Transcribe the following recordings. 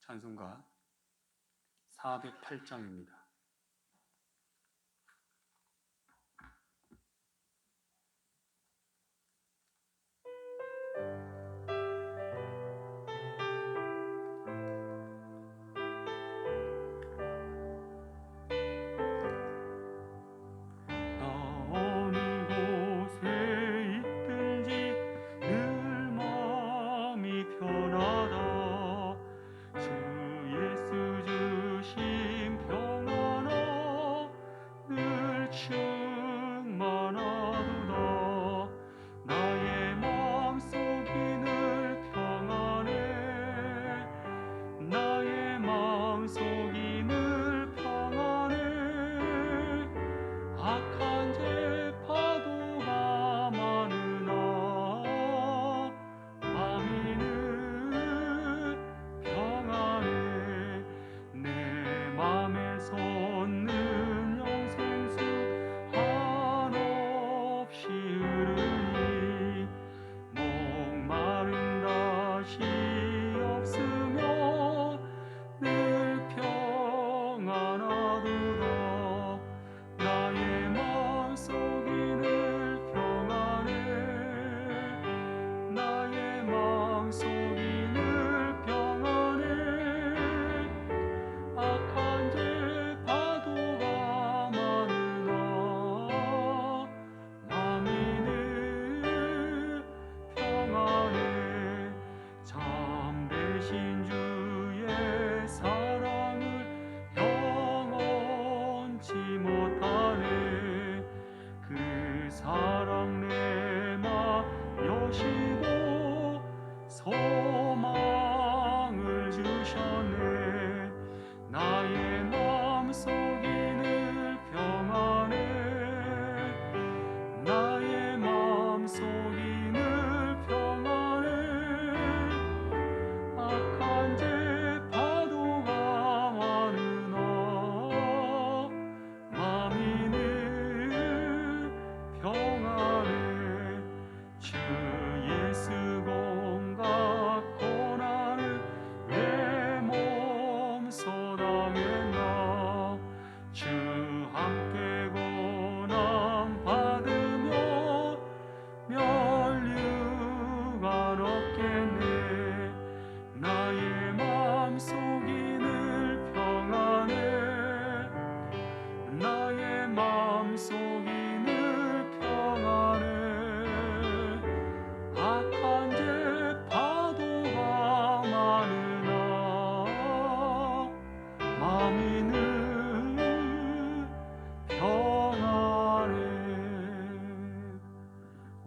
찬송가 408장입니다.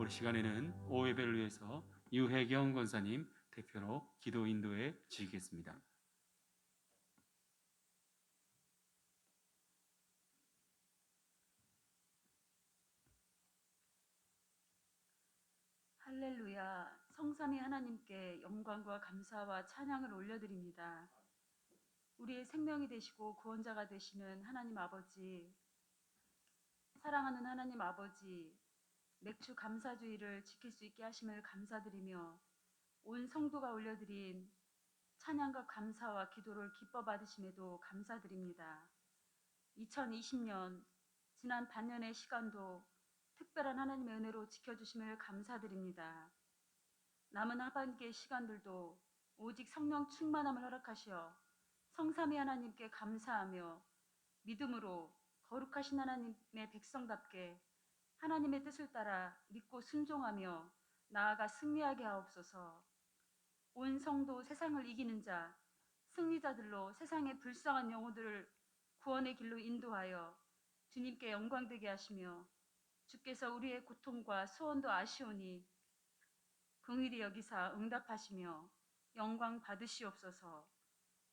우리 시간에는 오예배를 위해서 유혜경 권사님 대표로 기도 인도해 주시겠습니다. 할렐루야, 성삼위 하나님께 영광과 감사와 찬양을 올려드립니다. 우리의 생명이 되시고 구원자가 되시는 하나님 아버지, 사랑하는 하나님 아버지, 맥주 감사주의를 지킬 수 있게 하심을 감사드리며 온 성도가 올려드린 찬양과 감사와 기도를 기뻐 받으심에도 감사드립니다. 2020년 지난 반년의 시간도 특별한 하나님의 은혜로 지켜주심을 감사드립니다. 남은 하반기의 시간들도 오직 성령 충만함을 허락하시어 성삼위 하나님께 감사하며 믿음으로 거룩하신 하나님의 백성답게 하나님의 뜻을 따라 믿고 순종하며 나아가 승리하게 하옵소서. 온 성도 세상을 이기는 자, 승리자들로 세상의 불쌍한 영혼들을 구원의 길로 인도하여 주님께 영광되게 하시며 주께서 우리의 고통과 소원도 아시오니 긍휼히 여기사 응답하시며 영광 받으시옵소서.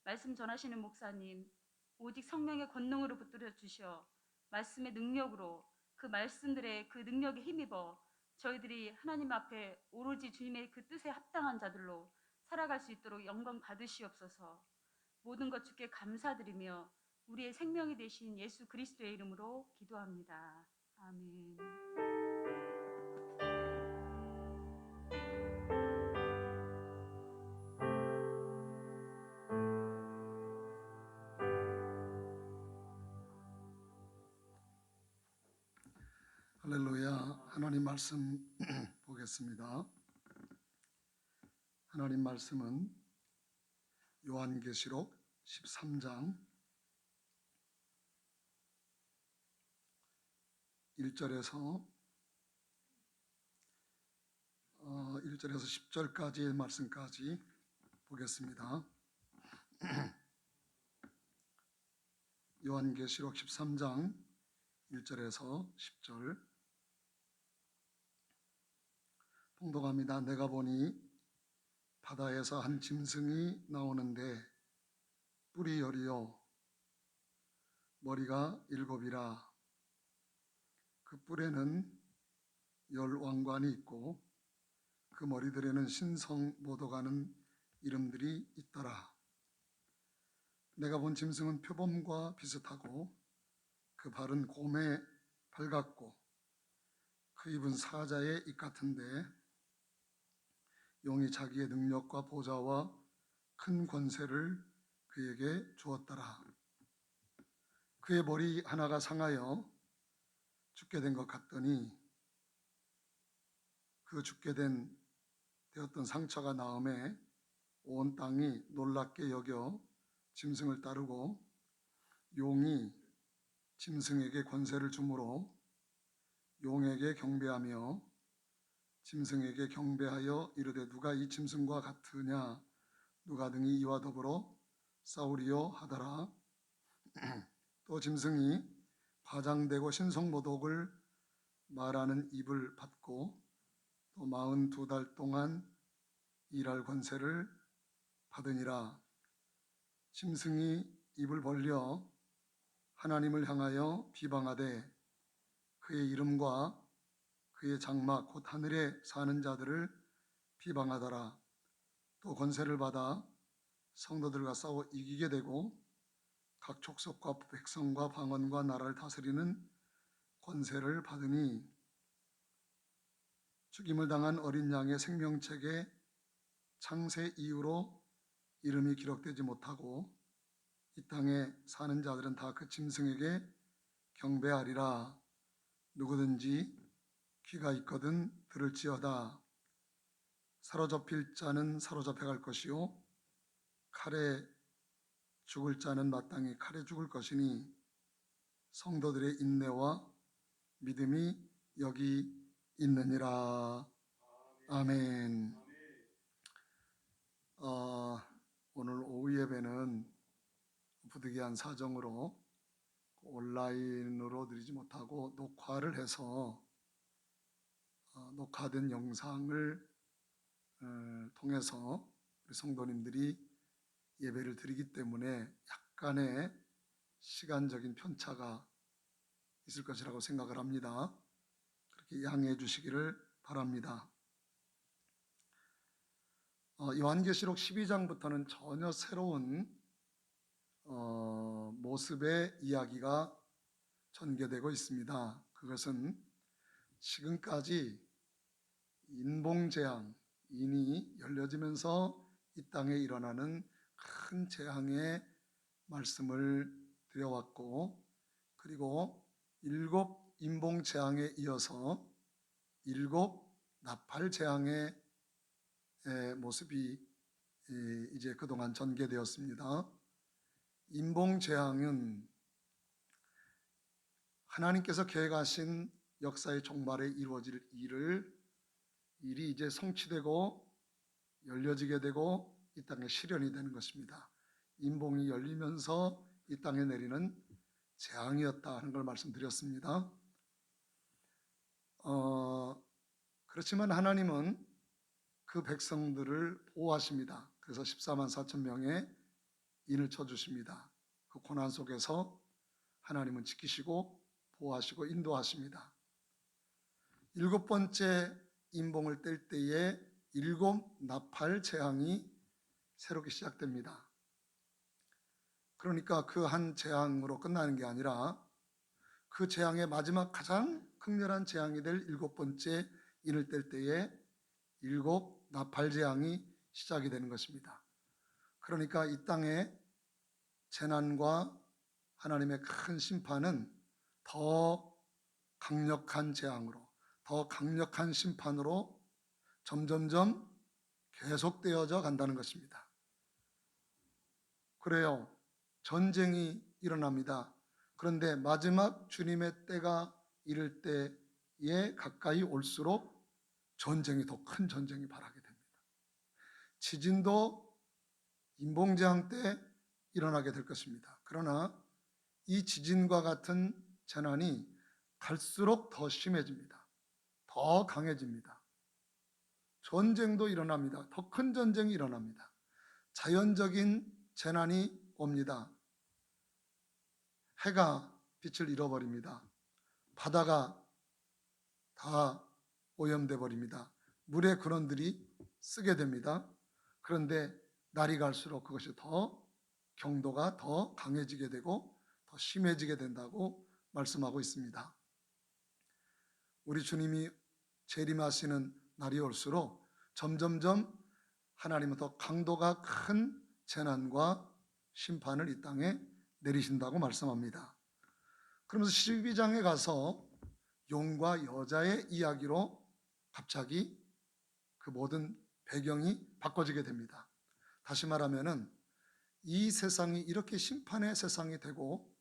말씀 전하시는 목사님 오직 성령의 권능으로 붙들어 주셔 말씀의 능력으로 그 말씀들의 그 능력에 힘입어 저희들이 하나님 앞에 오로지 주님의 그 뜻에 합당한 자들로 살아갈 수 있도록 영광 받으시옵소서. 모든 것 주께 감사드리며 우리의 생명이 되신 예수 그리스도의 이름으로 기도합니다. 아멘. 할렐루야. 하나님 말씀 보겠습니다. 하나님 말씀은 요한계시록 13장 1절에서 10절까지의 말씀까지 보겠습니다. 요한계시록 13장 1절에서 10절 봉독합니다. 내가 보니 바다에서 한 짐승이 나오는데 뿔이 열이요 머리가 7이라. 그 뿔에는 10왕관이 있고 그 머리들에는 신성 모독하는 이름들이 있더라. 내가 본 짐승은 표범과 비슷하고 그 발은 곰의 발 같고 그 입은 사자의 입 같은데 용이 자기의 능력과 보좌와 큰 권세를 그에게 주었더라. 그의 머리 하나가 상하여 죽게 된 것 같더니 그 죽게 되었던 상처가 나음에 온 땅이 놀랍게 여겨 짐승을 따르고 용이 짐승에게 권세를 주므로 용에게 경배하며 짐승에게 경배하여 이르되 누가 이 짐승과 같으냐 누가 등이 이와 더불어 싸우리요 하더라. 또 짐승이 과장되고 신성모독을 말하는 입을 받고 또 42달 동안 일할 권세를 받으니라. 짐승이 입을 벌려 하나님을 향하여 비방하되 그의 이름과 그의 장막 곧 하늘에 사는 자들을 비방하더라. 또 권세를 받아 성도들과 싸워 이기게 되고 각 족속과 백성과 방언과 나라를 다스리는 권세를 받으니 죽임을 당한 어린 양의 생명책에 창세 이후로 이름이 기록되지 못하고 이 땅에 사는 자들은 다 그 짐승에게 경배하리라. 누구든지 귀가 있거든 들을지어다. 사로잡힐 자는 사로잡혀 갈 것이요 칼에 죽을 자는 마땅히 칼에 죽을 것이니 성도들의 인내와 믿음이 여기 있느니라. 아멘. 오늘 오후 예배는 부득이한 사정으로 온라인으로 드리지 못하고 녹화를 해서 녹화된 영상을 통해서 우리 성도님들이 예배를 드리기 때문에 약간의 시간적인 편차가 있을 것이라고 생각을 합니다. 그렇게 양해해 주시기를 바랍니다. 요한계시록 12장부터는 전혀 새로운 모습의 이야기가 전개되고 있습니다. 그것은 지금까지 인봉재앙, 인이 열려지면서 이 땅에 일어나는 큰 재앙의 말씀을 드려왔고, 그리고 7 인봉재앙에 이어서 7 나팔재앙의 모습이 이제 그동안 전개되었습니다. 인봉재앙은 하나님께서 계획하신 역사의 종말에 이루어질 일이 이제 성취되고 열려지게 되고 이 땅에 실현이 되는 것입니다. 인봉이 열리면서 이 땅에 내리는 재앙이었다 하는 걸 말씀드렸습니다. 그렇지만 하나님은 그 백성들을 보호하십니다. 그래서 14만 4천 명의 인을 쳐주십니다. 그 고난 속에서 하나님은 지키시고 보호하시고 인도하십니다. 7번째 인봉을 뗄 때에 7 나팔 재앙이 새롭게 시작됩니다. 그러니까 그 한 재앙으로 끝나는 게 아니라 그 재앙의 마지막 가장 극렬한 재앙이 될 7번째 인을 뗄 때에 7 나팔 재앙이 시작이 되는 것입니다. 그러니까 이 땅의 재난과 하나님의 큰 심판은 더 강력한 재앙으로, 더 강력한 심판으로 점점점 계속되어져 간다는 것입니다. 그래요. 전쟁이 일어납니다. 그런데 마지막 주님의 때가 이를 때에 가까이 올수록 전쟁이 더 큰 전쟁이 발하게 됩니다. 지진도 인봉재앙 때 일어나게 될 것입니다. 그러나 이 지진과 같은 재난이 갈수록 더 심해집니다. 더 강해집니다. 전쟁도 일어납니다. 더 큰 전쟁이 일어납니다. 자연적인 재난이 옵니다. 해가 빛을 잃어버립니다. 바다가 다 오염돼 버립니다. 물의 근원들이 쓰게 됩니다. 그런데 날이 갈수록 그것이 더 경도가 더 강해지게 되고 더 심해지게 된다고 말씀하고 있습니다. 우리 주님이 재림하시는 날이 올수록 점점점 하나님은 더 강도가 큰 재난과 심판을 이 땅에 내리신다고 말씀합니다. 그러면서 12장에 가서 용과 여자의 이야기로 갑자기 그 모든 배경이 바꿔지게 됩니다. 다시 말하면은 이 세상이 이렇게 심판의 세상이 되고,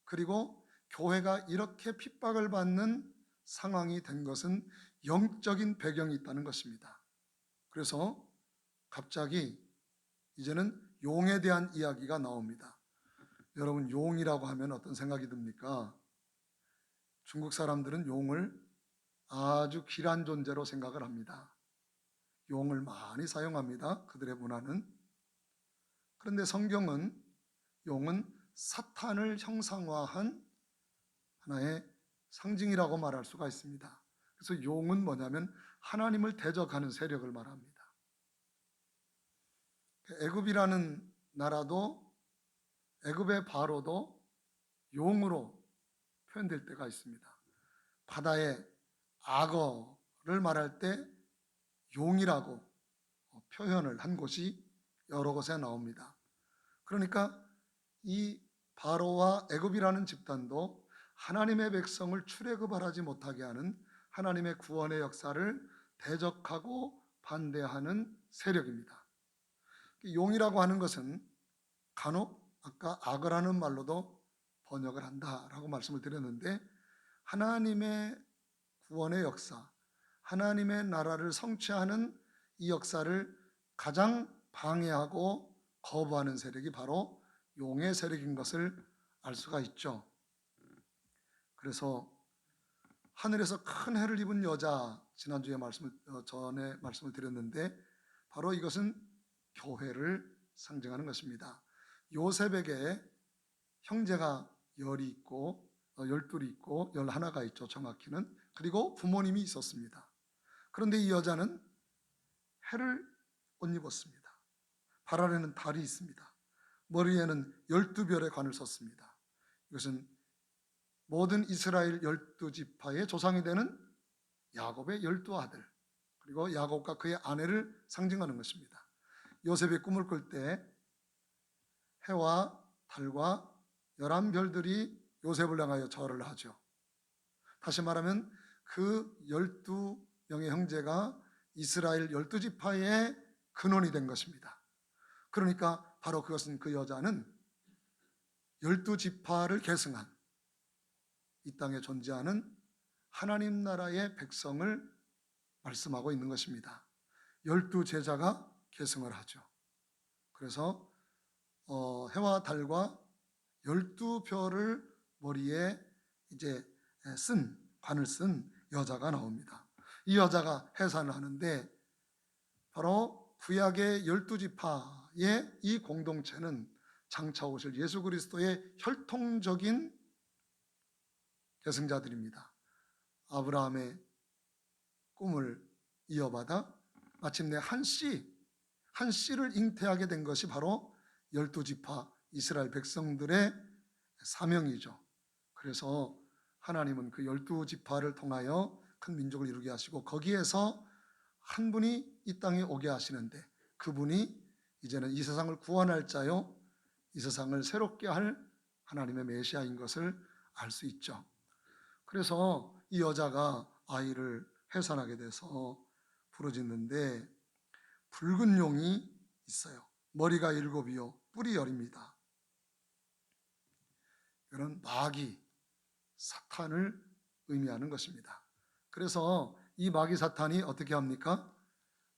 그리고 교회가 이렇게 핍박을 받는 상황이 된 것은 영적인 배경이 있다는 것입니다. 그래서 갑자기 이제는 용에 대한 이야기가 나옵니다. 여러분, 용이라고 하면 어떤 생각이 듭니까? 중국 사람들은 용을 아주 귀한 존재로 생각을 합니다. 용을 많이 사용합니다. 그들의 문화는. 그런데 성경은 용은 사탄을 형상화한 하나의 상징이라고 말할 수가 있습니다. 그래서 용은 뭐냐면 하나님을 대적하는 세력을 말합니다. 애굽이라는 나라도, 애굽의 바로도 용으로 표현될 때가 있습니다. 바다의 악어를 말할 때 용이라고 표현을 한 곳이 여러 곳에 나옵니다. 그러니까 이 바로와 애굽이라는 집단도 하나님의 백성을 출애굽하지 못하게 하는 하나님의 구원의 역사를 대적하고 반대하는 세력입니다. 용이라고 하는 것은 간혹 아까 악어라는 말로도 번역을 한다라고 말씀을 드렸는데, 하나님의 구원의 역사, 하나님의 나라를 성취하는 이 역사를 가장 방해하고 거부하는 세력이 바로 용의 세력인 것을 알 수가 있죠. 그래서 하늘에서 큰 해를 입은 여자, 지난주에 전에 말씀을 드렸는데, 바로 이것은 교회를 상징하는 것입니다. 요셉에게 형제가 10이 있고 12이 있고 11가 있죠, 정확히는. 그리고 부모님이 있었습니다. 그런데 이 여자는 해를 못 입었습니다. 발 아래는 달이 있습니다. 머리에는 12별의 관을 썼습니다. 이것은 모든 이스라엘 12지파의 조상이 되는 야곱의 12아들, 그리고 야곱과 그의 아내를 상징하는 것입니다. 요셉이 꿈을 꿀 때 해와 달과 11별들이 요셉을 향하여 절을 하죠. 다시 말하면 그 12명의 형제가 이스라엘 12지파의 근원이 된 것입니다. 그러니까 바로 그것은, 그 여자는 12지파를 계승한 이 땅에 존재하는 하나님 나라의 백성을 말씀하고 있는 것입니다. 12제자가 계승을 하죠. 그래서 해와 달과 12별을 머리에 이제 관을 쓴 여자가 나옵니다. 이 여자가 해산을 하는데, 바로 구약의 12지파의 이 공동체는 장차 오실 예수 그리스도의 혈통적인 계승자들입니다. 아브라함의 꿈을 이어받아 마침내 한 씨를 잉태하게 된 것이 바로 12지파 이스라엘 백성들의 사명이죠. 그래서 하나님은 그 12지파를 통하여 큰 민족을 이루게 하시고, 거기에서 한 분이 이 땅에 오게 하시는데, 그분이 이제는 이 세상을 구원할 자요, 이 세상을 새롭게 할 하나님의 메시아인 것을 알 수 있죠. 그래서 이 여자가 아이를 해산하게 돼서 부르짖는데 붉은 용이 있어요. 머리가 7이요 뿔이 10입니다. 이거는 마귀, 사탄을 의미하는 것입니다. 그래서 이 마귀 사탄이 어떻게 합니까?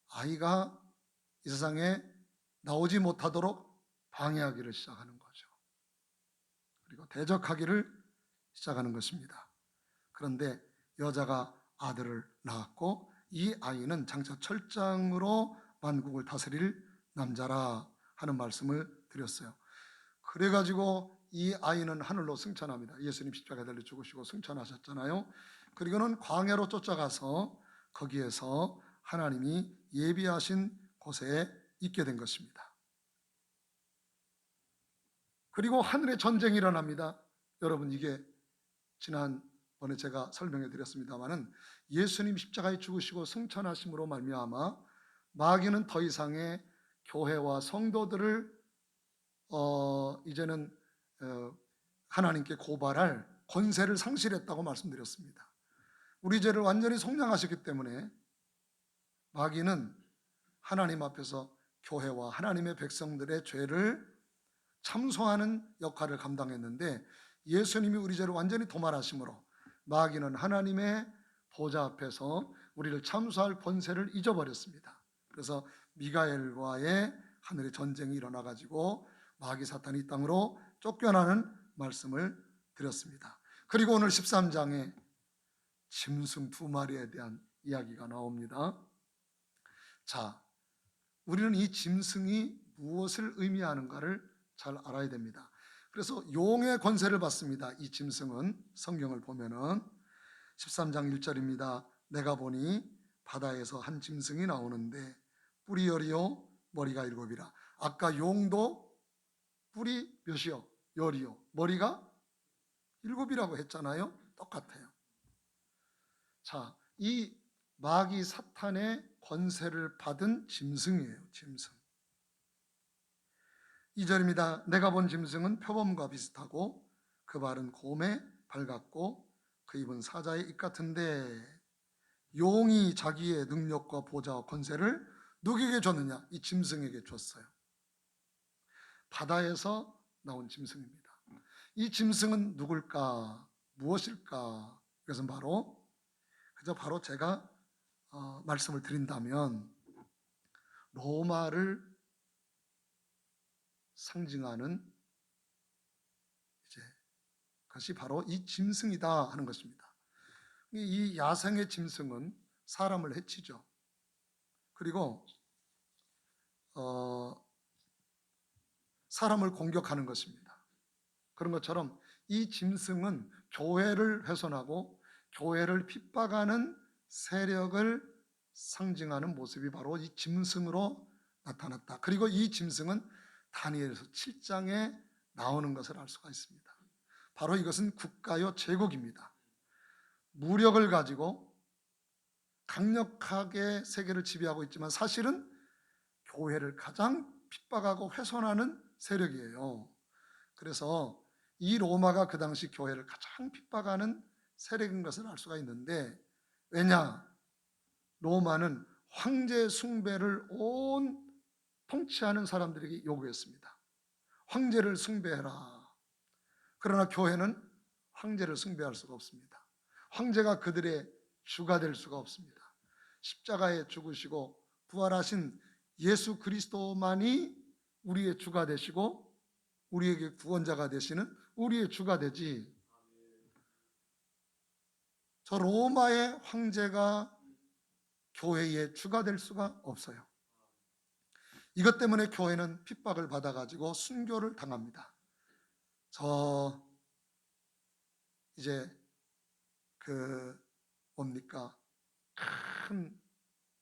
아이가 이 세상에 나오지 못하도록 방해하기를 시작하는 거죠. 그리고 대적하기를 시작하는 것입니다. 그런데 여자가 아들을 낳았고 이 아이는 장차 철장으로 만국을 다스릴 남자라 하는 말씀을 드렸어요. 그래가지고 이 아이는 하늘로 승천합니다. 예수님 십자가에 달려 죽으시고 승천하셨잖아요. 그리고는 광야로 쫓아가서 거기에서 하나님이 예비하신 곳에 있게 된 것입니다. 그리고 하늘에 전쟁이 일어납니다. 여러분, 이게 지난번에 제가 설명해 드렸습니다마는 예수님 십자가에 죽으시고 승천하심으로 말미암아 마귀는 더 이상의 교회와 성도들을 이제는 하나님께 고발할 권세를 상실했다고 말씀드렸습니다. 우리 죄를 완전히 속량하셨기 때문에 마귀는 하나님 앞에서 교회와 하나님의 백성들의 죄를 참소하는 역할을 감당했는데 예수님이 우리 죄를 완전히 도말하심으로 마귀는 하나님의 보좌 앞에서 우리를 참소할 권세를 잊어버렸습니다. 그래서 미가엘과의 하늘의 전쟁이 일어나 가지고 마귀 사탄이 이 땅으로 쫓겨나는 말씀을 드렸습니다. 그리고 오늘 13장에 짐승 2마리에 대한 이야기가 나옵니다. 자, 우리는 이 짐승이 무엇을 의미하는가를 잘 알아야 됩니다. 그래서 용의 권세를 받습니다. 이 짐승은 성경을 보면은 13장 1절입니다. 내가 보니 바다에서 한 짐승이 나오는데 뿔이 10이요 머리가 7이라. 아까 용도 뿔이 몇이요? 10이요. 머리가 7이라고 했잖아요. 똑같아요. 자, 이 마귀 사탄의 권세를 받은 짐승이에요. 짐승. 2절입니다. 내가 본 짐승은 표범과 비슷하고 그 발은 곰에 밝았고 그 입은 사자의 입 같은데 용이 자기의 능력과 보좌와 권세를 누구에게 줬느냐? 이 짐승에게 줬어요. 바다에서 나온 짐승입니다. 이 짐승은 누굴까? 무엇일까? 이것은 바로 제가 말씀을 드린다면 로마를 상징하는 그것이 바로 이 짐승이다 하는 것입니다. 이 야생의 짐승은 사람을 해치죠. 그리고 사람을 공격하는 것입니다. 그런 것처럼 이 짐승은 교회를 훼손하고 교회를 핍박하는 세력을 상징하는 모습이 바로 이 짐승으로 나타났다. 그리고 이 짐승은 다니엘서 7장에 나오는 것을 알 수가 있습니다. 바로 이것은 국가요 제국입니다. 무력을 가지고 강력하게 세계를 지배하고 있지만 사실은 교회를 가장 핍박하고 훼손하는 세력이에요. 그래서 이 로마가 그 당시 교회를 가장 핍박하는 세력인 것을 알 수가 있는데, 왜냐? 로마는 황제 숭배를 온 통치하는 사람들에게 요구했습니다. 황제를 숭배해라. 그러나 교회는 황제를 숭배할 수가 없습니다. 황제가 그들의 주가 될 수가 없습니다. 십자가에 죽으시고 부활하신 예수 그리스도만이 우리의 주가 되시고 우리에게 구원자가 되시는 우리의 주가 되지, 저 로마의 황제가 교회의 주가 될 수가 없어요. 이것 때문에 교회는 핍박을 받아가지고 순교를 당합니다. 이제 큰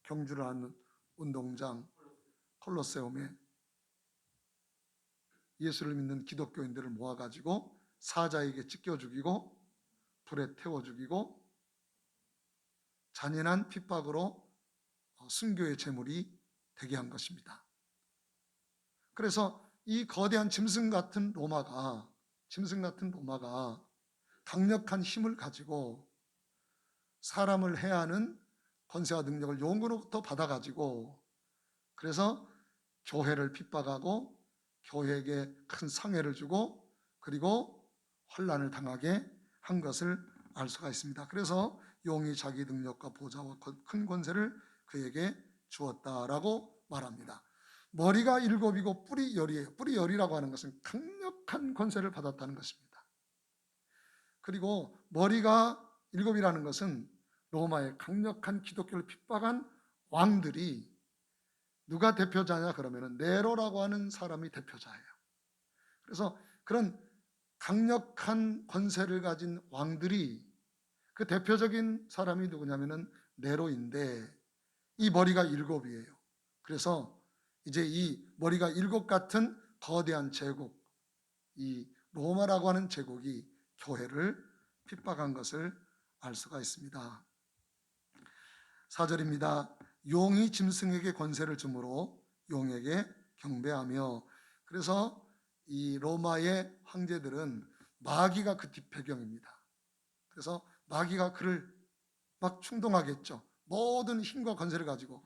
경주를 하는 운동장 콜로세움에 예수를 믿는 기독교인들을 모아가지고 사자에게 찢겨 죽이고 불에 태워 죽이고 잔인한 핍박으로 순교의 제물이 되게 한 것입니다. 그래서 이 거대한 짐승 같은 로마가 강력한 힘을 가지고 사람을 해하는 권세와 능력을 용으로부터 받아가지고 그래서 교회를 핍박하고 교회에게 큰 상해를 주고 그리고 환난을 당하게 한 것을 알 수가 있습니다. 그래서 용이 자기 능력과 보좌와 큰 권세를 그에게 주었다라고 말합니다. 머리가 7이고 뿔이 10이에요. 뿔이 10이라고 하는 것은 강력한 권세를 받았다는 것입니다. 그리고 머리가 7이라는 것은 로마의 강력한 기독교를 핍박한 왕들이 누가 대표자냐 그러면 네로라고 하는 사람이 대표자예요. 그래서 그런 강력한 권세를 가진 왕들이 그 대표적인 사람이 누구냐면은 네로인데 이 머리가 7이에요. 그래서 이제 이 머리가 7 같은 거대한 제국, 이 로마라고 하는 제국이 교회를 핍박한 것을 알 수가 있습니다. 4절입니다. 용이 짐승에게 권세를 주므로 용에게 경배하며. 그래서 이 로마의 황제들은 마귀가 그 뒷배경입니다. 그래서 마귀가 그를 막 충동하겠죠. 모든 힘과 권세를 가지고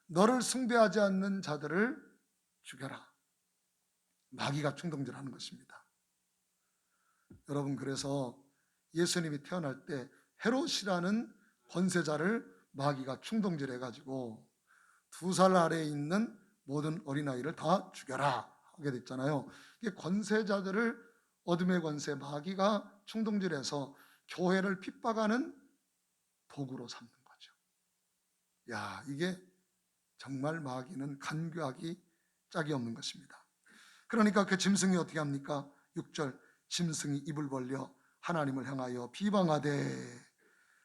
너를 숭배하지 않는 자들을 죽여라. 마귀가 충동질하는 것입니다. 여러분, 그래서 예수님이 태어날 때 헤롯이라는 권세자를 마귀가 충동질해가지고 2살 아래에 있는 모든 어린아이를 다 죽여라 하게 됐잖아요. 이게 권세자들을 어둠의 권세 마귀가 충동질해서 교회를 핍박하는 도구로 삼는 거죠. 야, 이게 정말 마귀는 간교하기 짝이 없는 것입니다. 그러니까 그 짐승이 어떻게 합니까? 6절, 짐승이 입을 벌려 하나님을 향하여 비방하되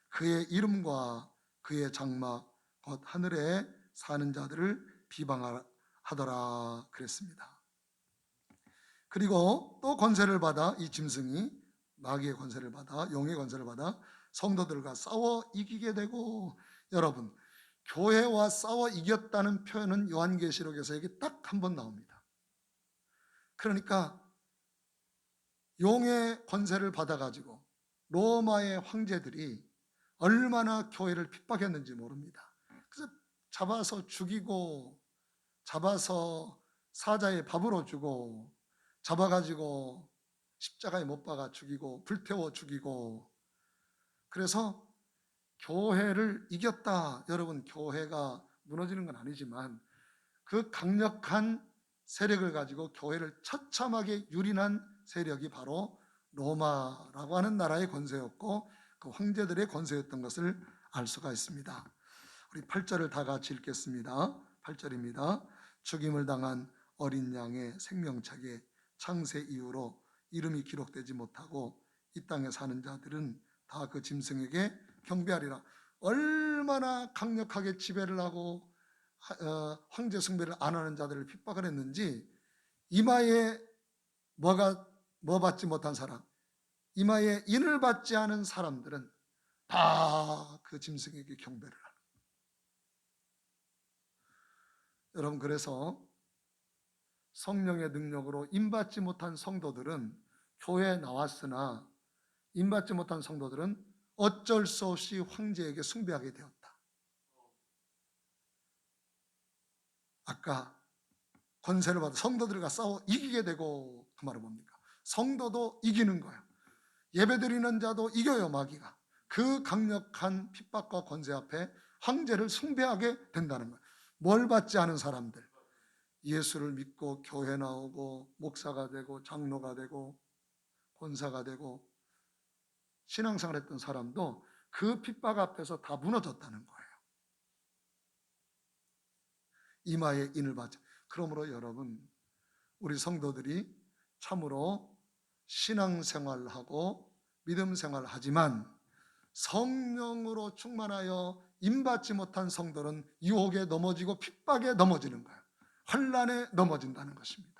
그의 이름과 그의 장막 곧 하늘에 사는 자들을 비방하더라 그랬습니다. 그리고 또 권세를 받아 이 짐승이 마귀의 권세를 받아 용의 권세를 받아 성도들과 싸워 이기게 되고, 여러분, 교회와 싸워 이겼다는 표현은 요한계시록에서 여기 딱 한 번 나옵니다. 그러니까 용의 권세를 받아가지고 로마의 황제들이 얼마나 교회를 핍박했는지 모릅니다. 그래서 잡아서 죽이고, 잡아서 사자의 밥으로 주고, 잡아가지고 십자가에 못 박아 죽이고, 불태워 죽이고, 그래서 교회를 이겼다. 여러분, 교회가 무너지는 건 아니지만 그 강력한 세력을 가지고 교회를 처참하게 유린한 세력이 바로 로마라고 하는 나라의 권세였고 그 황제들의 권세였던 것을 알 수가 있습니다. 우리 8절을 다 같이 읽겠습니다. 8절입니다. 죽임을 당한 어린 양의 생명책에 창세 이후로 이름이 기록되지 못하고 이 땅에 사는 자들은 다 그 짐승에게 경배하리라. 얼마나 강력하게 지배를 하고 황제 숭배를 안 하는 자들을 핍박을 했는지, 이마에 뭐 받지 못한 사람, 이마에 인을 받지 않은 사람들은 다 그 짐승에게 경배를 하는. 여러분, 그래서 성령의 능력으로 인받지 못한 성도들은 교회에 나왔으나 인받지 못한 성도들은 어쩔 수 없이 황제에게 숭배하게 되었다. 아까 권세를 받아 성도들과 싸워 이기게 되고, 그 말은 뭡니까? 성도도 이기는 거예요. 예배드리는 자도 이겨요. 마귀가 그 강력한 핍박과 권세 앞에 황제를 숭배하게 된다는 거예요. 뭘 받지 않은 사람들, 예수를 믿고 교회 나오고 목사가 되고 장로가 되고 권사가 되고 신앙생활 했던 사람도 그 핍박 앞에서 다 무너졌다는 거예요. 이마에 인을 받지. 그러므로 여러분, 우리 성도들이 참으로 신앙생활하고 믿음생활을 하지만 성령으로 충만하여 인받지 못한 성도는 유혹에 넘어지고 핍박에 넘어지는 거예요. 환난에 넘어진다는 것입니다.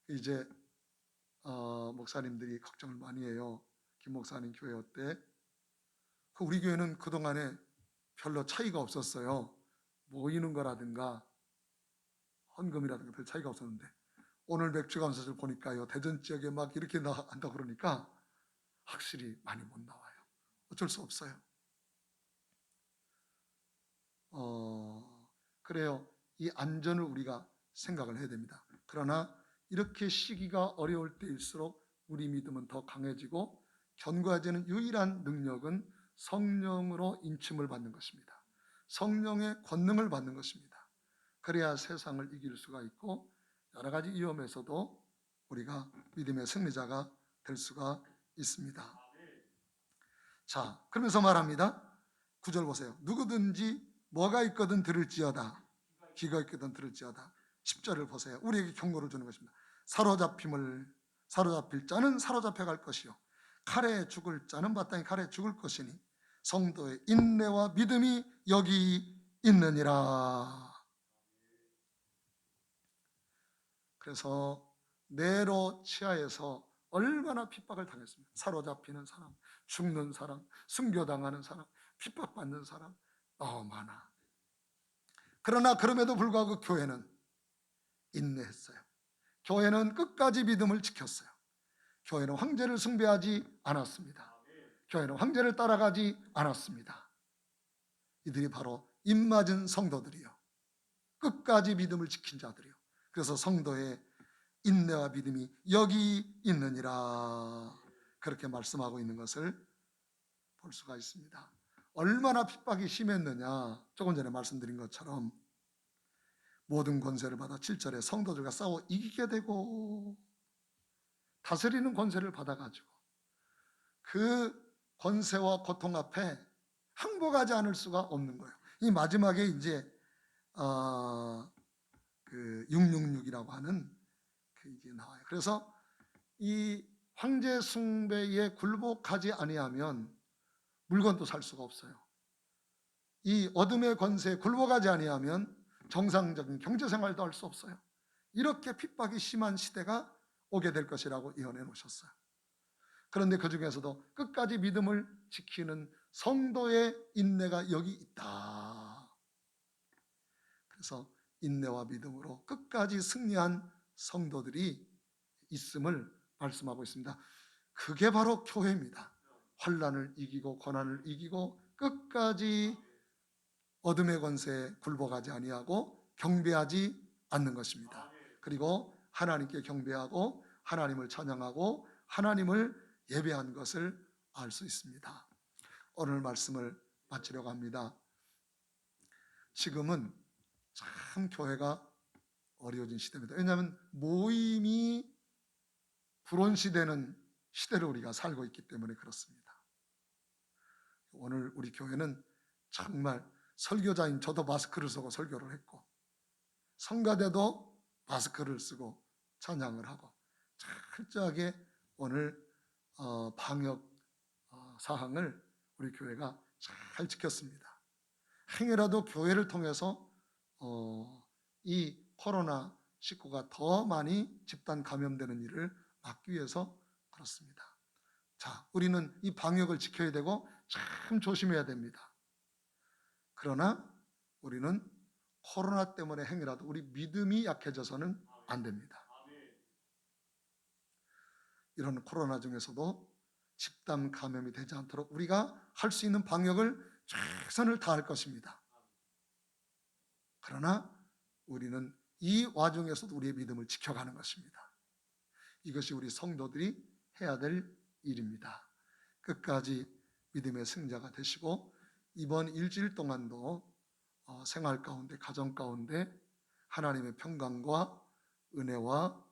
이제 목사님들이 걱정을 많이 해요. 김 목사님 교회 어때? 우리 교회는 그동안에 별로 차이가 없었어요. 모이는 거라든가 헌금이라든가 별 차이가 없었는데 오늘 맥주 감사절 보니까요, 대전 지역에 막 이렇게 한다고 그러니까 확실히 많이 못 나와요. 어쩔 수 없어요. 그래요. 이 안전을 우리가 생각을 해야 됩니다. 그러나 이렇게 시기가 어려울 때일수록 우리 믿음은 더 강해지고 견고해지는 유일한 능력은 성령으로 인침을 받는 것입니다. 성령의 권능을 받는 것입니다. 그래야 세상을 이길 수가 있고 여러 가지 위험에서도 우리가 믿음의 승리자가 될 수가 있습니다. 자, 그러면서 말합니다. 9절 보세요. 누구든지 뭐가 있거든 들을지어다. 귀가 있거든 들을지어다. 10절을 보세요. 우리에게 경고를 주는 것입니다. 사로잡힐 자는 사로잡혀 갈 것이요 칼에 죽을 자는 마땅히 칼에 죽을 것이니 성도의 인내와 믿음이 여기 있느니라. 그래서 네로 치하에서 얼마나 핍박을 당했습니까? 사로잡히는 사람, 죽는 사람, 순교당하는 사람, 핍박받는 사람 너무 많아. 그러나 그럼에도 불구하고 교회는 인내했어요. 교회는 끝까지 믿음을 지켰어요. 교회는 황제를 숭배하지 않았습니다. 교회는 황제를 따라가지 않았습니다. 이들이 바로 입맞은 성도들이요, 끝까지 믿음을 지킨 자들이요. 그래서 성도의 인내와 믿음이 여기 있느니라 그렇게 말씀하고 있는 것을 볼 수가 있습니다. 얼마나 핍박이 심했느냐, 조금 전에 말씀드린 것처럼 모든 권세를 받아 7절에 성도들과 싸워 이기게 되고 다스리는 권세를 받아가지고 그 권세와 고통 앞에 항복하지 않을 수가 없는 거예요. 이 마지막에 이제 666이라고 하는 이게 나와요. 그래서 이 황제 숭배에 굴복하지 아니하면 물건도 살 수가 없어요. 이 어둠의 권세에 굴복하지 아니하면 정상적인 경제 생활도 할 수 없어요. 이렇게 핍박이 심한 시대가 오게 될 것이라고 예언해 놓으셨어요. 그런데 그 중에서도 끝까지 믿음을 지키는 성도의 인내가 여기 있다. 그래서 인내와 믿음으로 끝까지 승리한 성도들이 있음을 말씀하고 있습니다. 그게 바로 교회입니다. 환난을 이기고 고난을 이기고 끝까지 어둠의 권세에 굴복하지 아니하고 경배하지 않는 것입니다. 그리고 하나님께 경배하고 하나님을 찬양하고 하나님을 예배한 것을 알 수 있습니다. 오늘 말씀을 마치려고 합니다. 지금은 참 교회가 어려워진 시대입니다. 왜냐하면 모임이 불온시되는 시대를 우리가 살고 있기 때문에 그렇습니다. 오늘 우리 교회는 정말 설교자인 저도 마스크를 쓰고 설교를 했고 성가대도 마스크를 쓰고 찬양을 하고 철저하게 오늘 방역 사항을 우리 교회가 잘 지켰습니다. 행여라도 교회를 통해서 이 코로나19가 더 많이 집단 감염되는 일을 막기 위해서 그렇습니다. 자, 우리는 이 방역을 지켜야 되고 참 조심해야 됩니다. 그러나 우리는 코로나 때문에 행여라도 우리 믿음이 약해져서는 안 됩니다. 이런 코로나 중에서도 집단 감염이 되지 않도록 우리가 할 수 있는 방역을 최선을 다할 것입니다. 그러나 우리는 이 와중에서도 우리의 믿음을 지켜가는 것입니다. 이것이 우리 성도들이 해야 될 일입니다. 끝까지 믿음의 승자가 되시고 이번 일주일 동안도 생활 가운데, 가정 가운데 하나님의 평강과 은혜와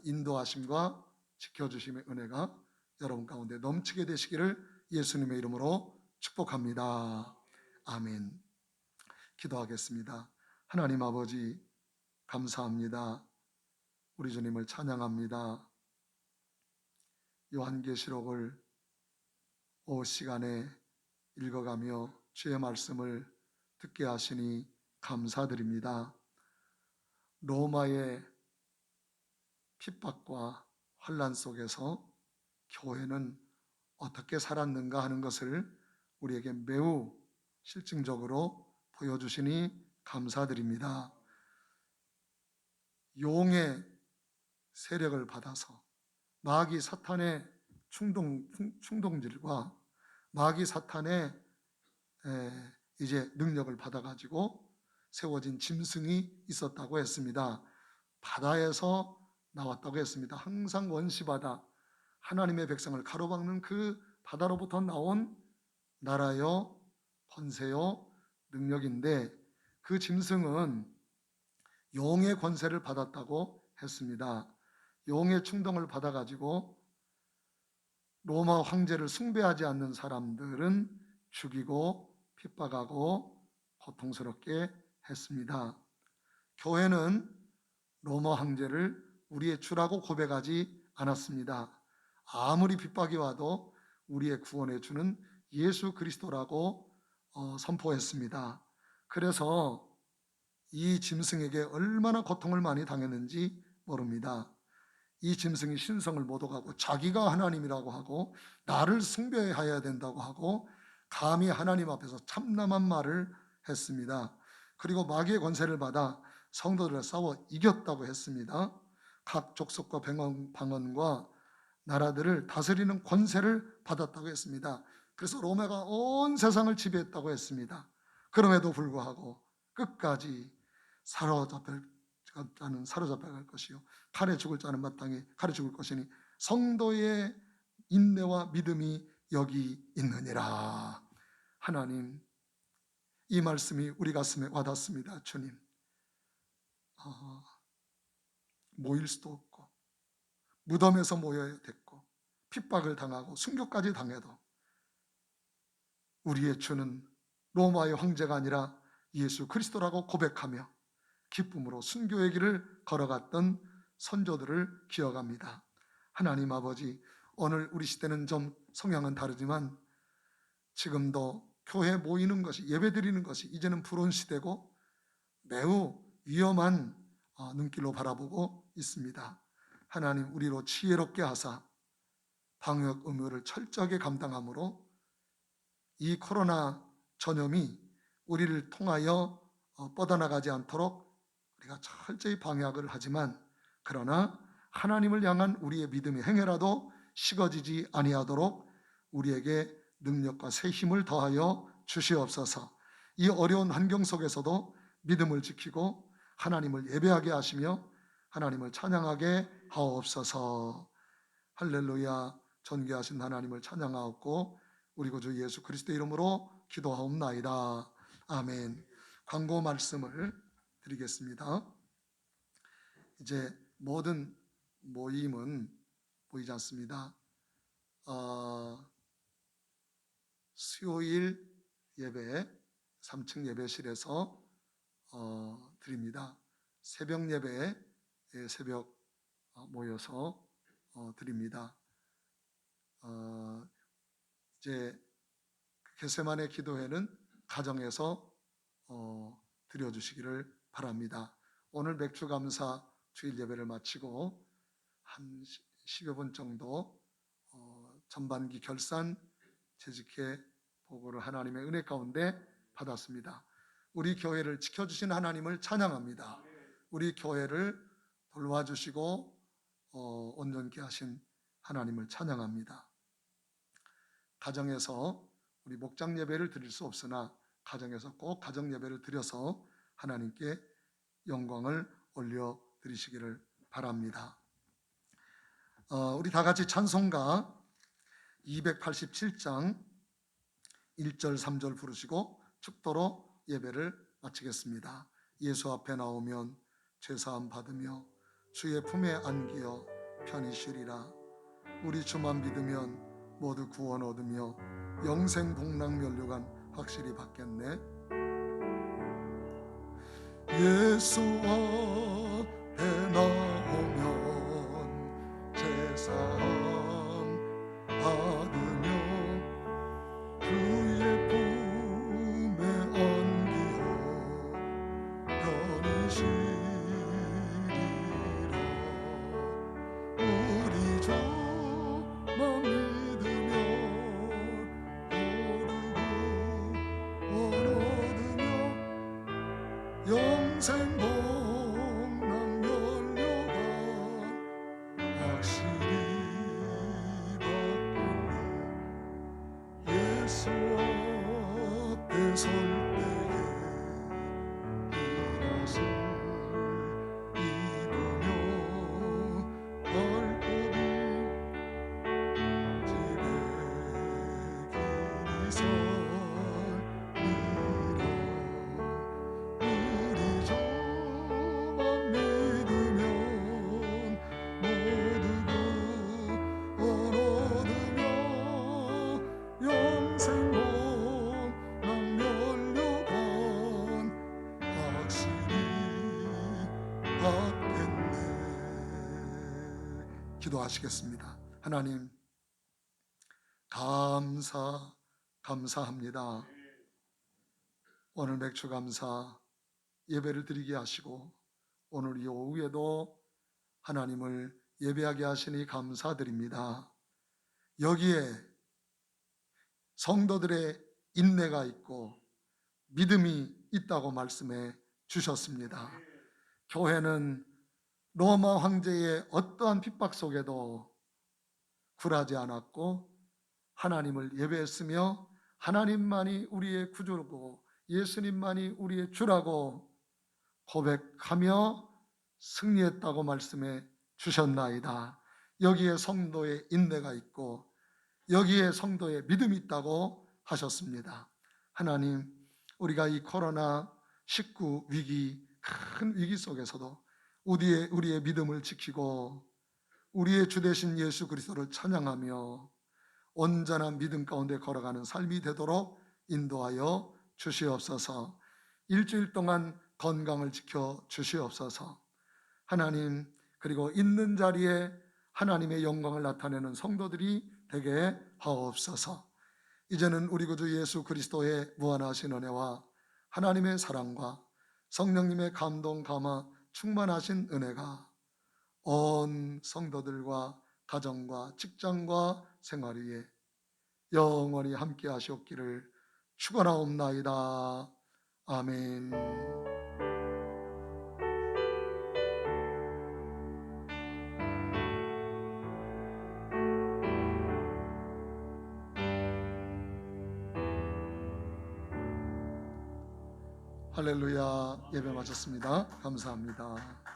인도하심과 지켜주심의 은혜가 여러분 가운데 넘치게 되시기를 예수님의 이름으로 축복합니다. 아멘. 기도하겠습니다. 하나님 아버지 감사합니다. 우리 주님을 찬양합니다. 요한계시록을 시간에 읽어가며 주의 말씀을 듣게 하시니 감사드립니다. 로마의 핍박과 환난 속에서 교회는 어떻게 살았는가 하는 것을 우리에게 매우 실증적으로 보여주시니 감사드립니다. 용의 세력을 받아서 마귀 사탄의 충동질과 마귀 사탄의 이제 능력을 받아가지고 세워진 짐승이 있었다고 했습니다. 바다에서 나왔다고 했습니다. 항상 원시바다, 하나님의 백성을 가로막는 그 바다로부터 나온 나라요, 권세요, 능력인데 그 짐승은 용의 권세를 받았다고 했습니다. 용의 충동을 받아가지고 로마 황제를 숭배하지 않는 사람들은 죽이고 핍박하고 고통스럽게 했습니다. 교회는 로마 황제를 우리의 주라고 고백하지 않았습니다. 아무리 핍박이 와도 우리의 구원해 주는 예수 그리스도라고 선포했습니다. 그래서 이 짐승에게 얼마나 고통을 많이 당했는지 모릅니다. 이 짐승이 신성을 모독하고 자기가 하나님이라고 하고 나를 숭배해야 된다고 하고 감히 하나님 앞에서 참남한 말을 했습니다. 그리고 마귀의 권세를 받아 성도들을 싸워 이겼다고 했습니다. 각 족속과 방언과 나라들을 다스리는 권세를 받았다고 했습니다. 그래서 로마가 온 세상을 지배했다고 했습니다. 그럼에도 불구하고 끝까지 사로잡힐 자는 사로잡혀갈 것이요 칼에 죽을 자는 마땅히 칼에 죽을 것이니 성도의 인내와 믿음이 여기 있느니라. 하나님, 이 말씀이 우리 가슴에 와닿습니다. 주님, 모일 수도 없고 무덤에서 모여야 됐고 핍박을 당하고 순교까지 당해도 우리의 주는 로마의 황제가 아니라 예수 그리스도라고 고백하며 기쁨으로 순교의 길을 걸어갔던 선조들을 기억합니다. 하나님 아버지, 오늘 우리 시대는 좀 성향은 다르지만 지금도 교회에 모이는 것이, 예배드리는 것이 이제는 불온 시대고 매우 위험한 눈길로 바라보고 있습니다. 하나님, 우리로 지혜롭게 하사 방역 의무를 철저하게 감당함으로 이 코로나 전염이 우리를 통하여 뻗어나가지 않도록 우리가 철저히 방역을 하지만 그러나 하나님을 향한 우리의 믿음의 행해라도 식어지지 아니하도록 우리에게 능력과 새 힘을 더하여 주시옵소서. 이 어려운 환경 속에서도 믿음을 지키고 하나님을 예배하게 하시며 하나님을 찬양하게 하옵소서. 할렐루야. 존귀하신 하나님을 찬양하옵고 우리 구주 예수 그리스도의 이름으로 기도하옵나이다. 아멘. 광고 말씀을 드리겠습니다. 이제 모든 모임은 보이지 않습니다. 수요일 예배 3층 예배실에서 드립니다. 새벽 예배 새벽 모여서 드립니다. 이제 겟세마네 기도회는 가정에서 드려주시기를 바랍니다. 오늘 맥주 감사 주일 예배를 마치고 한 10여 분 정도 전반기 결산 재직회 보고를 하나님의 은혜 가운데 받았습니다. 우리 교회를 지켜주신 하나님을 찬양합니다. 우리 교회를 돌봐주시고 온전케 하신 하나님을 찬양합니다. 가정에서 우리 목장 예배를 드릴 수 없으나 가정에서 꼭 가정 예배를 드려서 하나님께 영광을 올려 드리시기를 바랍니다. 우리 다 같이 찬송가 287장 1절 3절 부르시고 축도로 예배를 마치겠습니다. 예수 앞에 나오면 죄사함 받으며 주의 품에 안기어 편히 쉬리라. 우리 주만 믿으면 모두 구원 얻으며 영생 복락 면류관 확실히 받겠네. 예수 앞에 나오면 죄사함 받으며 주의 품에 안기어 편히 쉬리라. 우리 주만 믿으며 오르고 얻으며 영생 복락 면류관 확실히 받겠네. 기도하시겠습니다. 하나님, 감사합니다. 오늘 맥주 감사 예배를 드리게 하시고 오늘 이 오후에도 하나님을 예배하게 하시니 감사드립니다. 여기에 성도들의 인내가 있고 믿음이 있다고 말씀해 주셨습니다. 교회는 로마 황제의 어떠한 핍박 속에도 굴하지 않았고 하나님을 예배했으며 하나님만이 우리의 구주고 예수님만이 우리의 주라고 고백하며 승리했다고 말씀해 주셨나이다. 여기에 성도의 인내가 있고 여기에 성도의 믿음이 있다고 하셨습니다. 하나님, 우리가 이 코로나19 위기, 큰 위기 속에서도 우리의 믿음을 지키고 우리의 주 되신 예수 그리스도를 찬양하며 온전한 믿음 가운데 걸어가는 삶이 되도록 인도하여 주시옵소서. 일주일 동안 건강을 지켜 주시옵소서. 하나님, 그리고 있는 자리에 하나님의 영광을 나타내는 성도들이 되게 하옵소서. 이제는 우리 구주 예수 그리스도의 무한하신 은혜와 하나님의 사랑과 성령님의 감동 감화 충만하신 은혜가 온 성도들과 가정과 직장과 생활 위에 영원히 함께 하시옵기를 축원하옵나이다. 아멘. 할렐루야. 예배 마쳤습니다. 감사합니다.